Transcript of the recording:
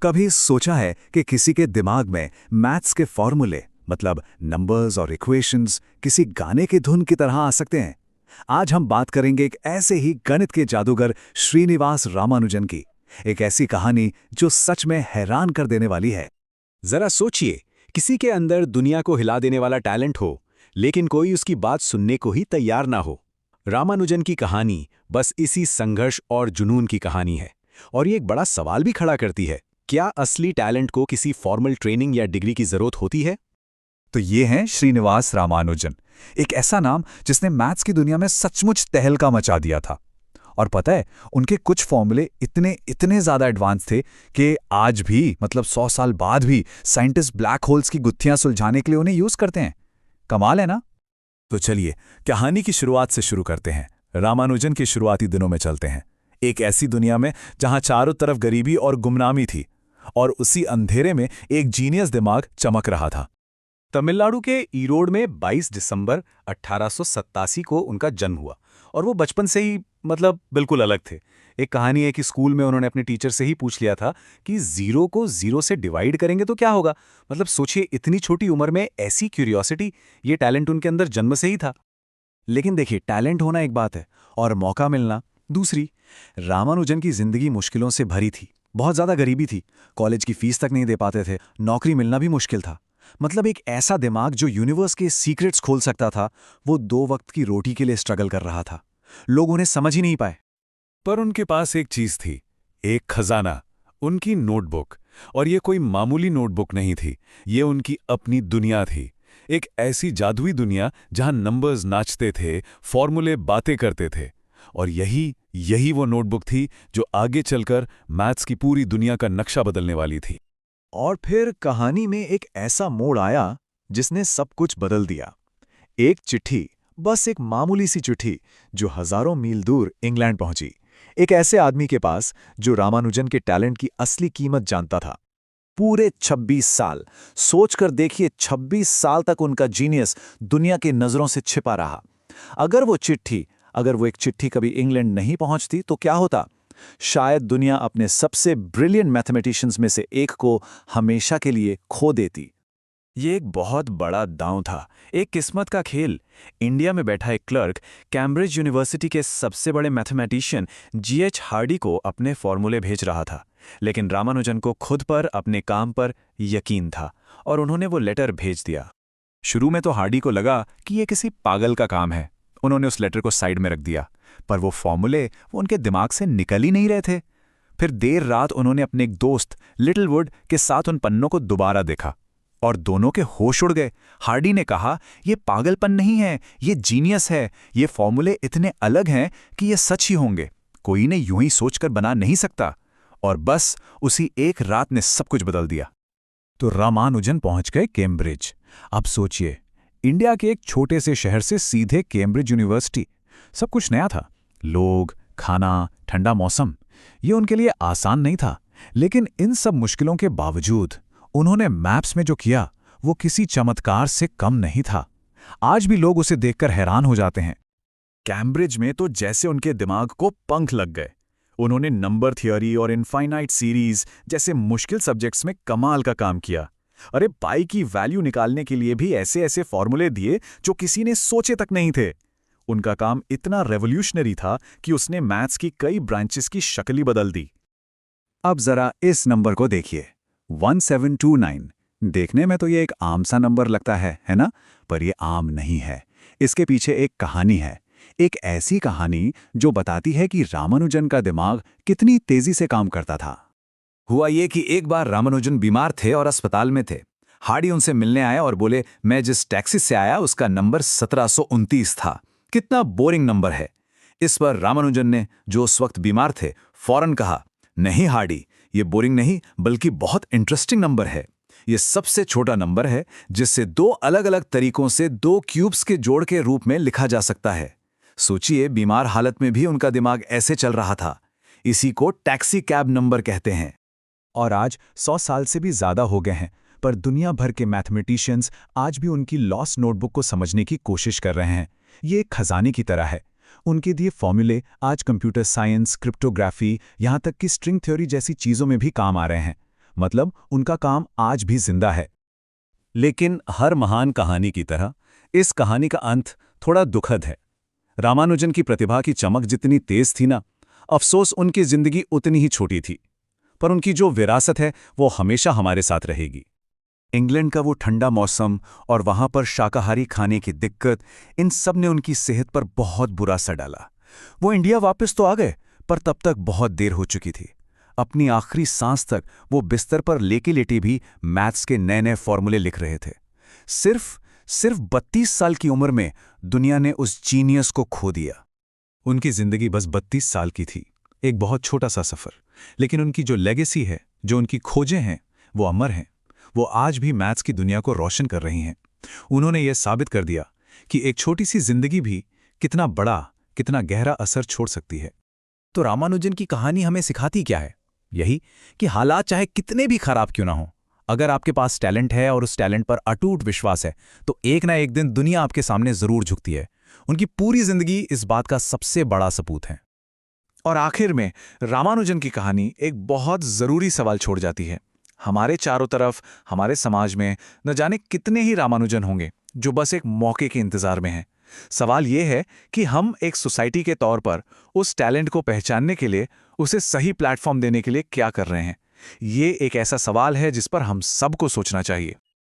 कभी सोचा है कि किसी के दिमाग में मैथ्स के फॉर्मूले मतलब नंबर्स और इक्वेशंस किसी गाने की धुन की तरह आ सकते हैं? आज हम बात करेंगे एक ऐसे ही गणित के जादूगर श्रीनिवास रामानुजन की। एक ऐसी कहानी जो सच में हैरान कर देने वाली है। जरा सोचिए, किसी के अंदर दुनिया को हिला देने वाला टैलेंट हो, लेकिन कोई उसकी बात सुनने को ही तैयार ना हो। रामानुजन की कहानी बस इसी संघर्ष और जुनून की कहानी है। और ये एक बड़ा सवाल भी खड़ा करती है, क्या असली टैलेंट को किसी फॉर्मल ट्रेनिंग या डिग्री की जरूरत होती है? तो ये हैं श्रीनिवास रामानुजन, एक ऐसा नाम जिसने मैथ्स की दुनिया में सचमुच तहलका मचा दिया था। और पता है, उनके कुछ फॉर्मूले इतने इतने ज्यादा एडवांस थे कि आज भी मतलब 100 साल बाद भी साइंटिस्ट ब्लैक होल्स की गुत्थियां सुलझाने के लिए उन्हें यूज करते हैं। कमाल है ना? तो चलिए कहानी की शुरुआत से शुरू करते हैं। रामानुजन के शुरुआती दिनों में चलते हैं, एक ऐसी दुनिया में जहां चारों तरफ गरीबी और गुमनामी थी, और उसी अंधेरे में एक जीनियस दिमाग चमक रहा था। तमिलनाडु के ईरोड में 22 दिसंबर 1887 को उनका जन्म हुआ। और वो बचपन से ही बिल्कुल अलग थे। एक कहानी है कि स्कूल में उन्होंने अपने टीचर से ही पूछ लिया था कि जीरो को जीरो से डिवाइड करेंगे तो क्या होगा। सोचिए, इतनी छोटी उम्र में ऐसी क्यूरियोसिटी, ये टैलेंट उनके अंदर जन्म से ही था। लेकिन देखिए, टैलेंट होना एक बात है और मौका मिलना दूसरी। रामानुजन की जिंदगी मुश्किलों से भरी थी। बहुत ज्यादा गरीबी थी, कॉलेज की फीस तक नहीं दे पाते थे, नौकरी मिलना भी मुश्किल था। एक ऐसा दिमाग जो यूनिवर्स के सीक्रेट्स खोल सकता था, वो 2 वक्त की रोटी के लिए स्ट्रगल कर रहा था। लोग उन्हें समझ ही नहीं पाए। पर उनके पास एक चीज थी, एक खजाना, उनकी नोटबुक। और ये कोई मामूली नोटबुक नहीं थी, ये उनकी अपनी दुनिया थी। एक ऐसी जादुई दुनिया जहां नंबर्स नाचते थे, फॉर्मूले बातें करते थे। और यही वो नोटबुक थी जो आगे चलकर मैथ्स की पूरी दुनिया का नक्शा बदलने वाली थी। और फिर कहानी में एक ऐसा मोड़ आया जिसने सब कुछ बदल दिया। एक चिट्ठी, बस एक मामूली सी चिट्ठी, जो हजारों मील दूर इंग्लैंड पहुंची, एक ऐसे आदमी के पास जो रामानुजन के टैलेंट की असली कीमत जानता था। पूरे 26 साल, सोचकर देखिए, 26 साल तक उनका जीनियस दुनिया की नजरों से छिपा रहा। अगर वो एक चिट्ठी कभी इंग्लैंड नहीं पहुंचती तो क्या होता? शायद दुनिया अपने सबसे ब्रिलियंट मैथमेटिशियंस में से एक को हमेशा के लिए खो देती। ये एक बहुत बड़ा दांव था, एक किस्मत का खेल। इंडिया में बैठा एक क्लर्क कैम्ब्रिज यूनिवर्सिटी के सबसे बड़े मैथमेटिशियन G.H. हार्डी को अपने फॉर्मूले भेज रहा था। लेकिन रामानुजन को खुद पर, अपने काम पर यकीन था, और उन्होंने वो लेटर भेज दिया। शुरू में तो हार्डी को लगा कि ये किसी पागल का काम है। उन्होंने उस लेटर को साइड में रख दिया, पर वो फॉर्मूले वो उनके दिमाग से निकल ही नहीं रहे थे। फिर देर रात उन्होंने अपने एक दोस्त लिटिलवुड के साथ उन पन्नों को दोबारा देखा, और दोनों के होश उड़ गए। हार्डी ने कहा, ये पागलपन नहीं है, ये जीनियस है। ये फॉर्मूले इतने अलग हैं कि ये सच ही होंगे, कोई इन्हें यूं ही सोचकर बना नहीं सकता। और बस उसी एक रात ने सब कुछ बदल दिया। तो रामानुजन पहुंच गए कैम्ब्रिज। अब सोचिए, इंडिया के एक छोटे से शहर से सीधे कैम्ब्रिज यूनिवर्सिटी। सब कुछ नया था, लोग, खाना, ठंडा मौसम। ये उनके लिए आसान नहीं था, लेकिन इन सब मुश्किलों के बावजूद उन्होंने मैप्स में जो किया वो किसी चमत्कार से कम नहीं था। आज भी लोग उसे देखकर हैरान हो जाते हैं। कैम्ब्रिज में तो जैसे उनके दिमाग को पंख लग गए। उन्होंने नंबर थियोरी और इनफाइनाइट सीरीज जैसे मुश्किल सब्जेक्ट्स में कमाल का काम किया। अरे, पाई की वैल्यू निकालने के लिए भी ऐसे ऐसे फॉर्मूले दिए जो किसी ने सोचे तक नहीं थे। उनका काम इतना रेवोल्यूशनरी था कि उसने मैथ्स की कई ब्रांचेस की शक्ल ही बदल दी। अब जरा इस नंबर को देखिए, 1729। देखने में तो ये एक आम सा नंबर लगता है ना? पर ये आम नहीं है। इसके पीछे एक कहानी है, एक ऐसी कहानी जो बताती है कि रामानुजन का दिमाग कितनी तेजी से काम करता था। हुआ ये कि एक बार रामानुजन बीमार थे और अस्पताल में थे। हार्डी उनसे मिलने आया और बोले, मैं जिस टैक्सी से आया उसका नंबर 1729 था। कितना बोरिंग नंबर है। इस पर रामानुजन ने, जो उस वक्त बीमार थे, फौरन कहा, नहीं हार्डी, ये बोरिंग नहीं बल्कि बहुत इंटरेस्टिंग नंबर है। ये सबसे छोटा नंबर है जिससे 2 अलग अलग तरीकों से 2 क्यूब्स के जोड़ के रूप में लिखा जा सकता है। सोचिए, बीमार हालत में भी उनका दिमाग ऐसे चल रहा था। इसी को टैक्सी कैब नंबर कहते हैं। और आज 100 साल से भी ज्यादा हो गए हैं, पर दुनिया भर के मैथमेटिशियंस आज भी उनकी लॉस्ट नोटबुक को समझने की कोशिश कर रहे हैं। ये एक खजाने की तरह है। उनके दिए फॉर्मूले आज कंप्यूटर साइंस, क्रिप्टोग्राफी, यहाँ तक कि स्ट्रिंग थ्योरी जैसी चीज़ों में भी काम आ रहे हैं। मतलब उनका काम आज भी जिंदा है। लेकिन हर महान कहानी की तरह इस कहानी का अंत थोड़ा दुखद है। रामानुजन की प्रतिभा की चमक जितनी तेज थी ना, अफसोस उनकी जिंदगी उतनी ही छोटी थी। पर उनकी जो विरासत है वो हमेशा हमारे साथ रहेगी। इंग्लैंड का वो ठंडा मौसम और वहां पर शाकाहारी खाने की दिक्कत, इन सब ने उनकी सेहत पर बहुत बुरा असर डाला। वो इंडिया वापस तो आ गए, पर तब तक बहुत देर हो चुकी थी। अपनी आखिरी सांस तक वो बिस्तर पर लेटी लेटी भी मैथ्स के नए नए फॉर्मूले लिख रहे थे। सिर्फ 32 साल की उम्र में दुनिया ने उस जीनियस को खो दिया। उनकी जिंदगी बस 32 साल की थी, एक बहुत छोटा सा सफर। लेकिन उनकी जो लेगेसी है, जो उनकी खोजें हैं, वो अमर हैं। वो आज भी मैथ्स की दुनिया को रोशन कर रही हैं। उन्होंने ये साबित कर दिया कि एक छोटी सी जिंदगी भी कितना बड़ा, कितना गहरा असर छोड़ सकती है। तो रामानुजन की कहानी हमें सिखाती क्या है? यही कि हालात चाहे कितने भी खराब क्यों ना हो, अगर आपके पास टैलेंट है और उस टैलेंट पर अटूट विश्वास है, तो एक ना एक दिन दुनिया आपके सामने जरूर झुकती है। उनकी पूरी जिंदगी इस बात का सबसे बड़ा सबूत है। और आखिर में रामानुजन की कहानी एक बहुत जरूरी सवाल छोड़ जाती है। हमारे चारों तरफ, हमारे समाज में न जाने कितने ही रामानुजन होंगे जो बस एक मौके के इंतजार में हैं। सवाल यह है कि हम एक सोसाइटी के तौर पर उस टैलेंट को पहचानने के लिए, उसे सही प्लेटफॉर्म देने के लिए क्या कर रहे हैं। ये एक ऐसा सवाल है जिस पर हम सबको सोचना चाहिए।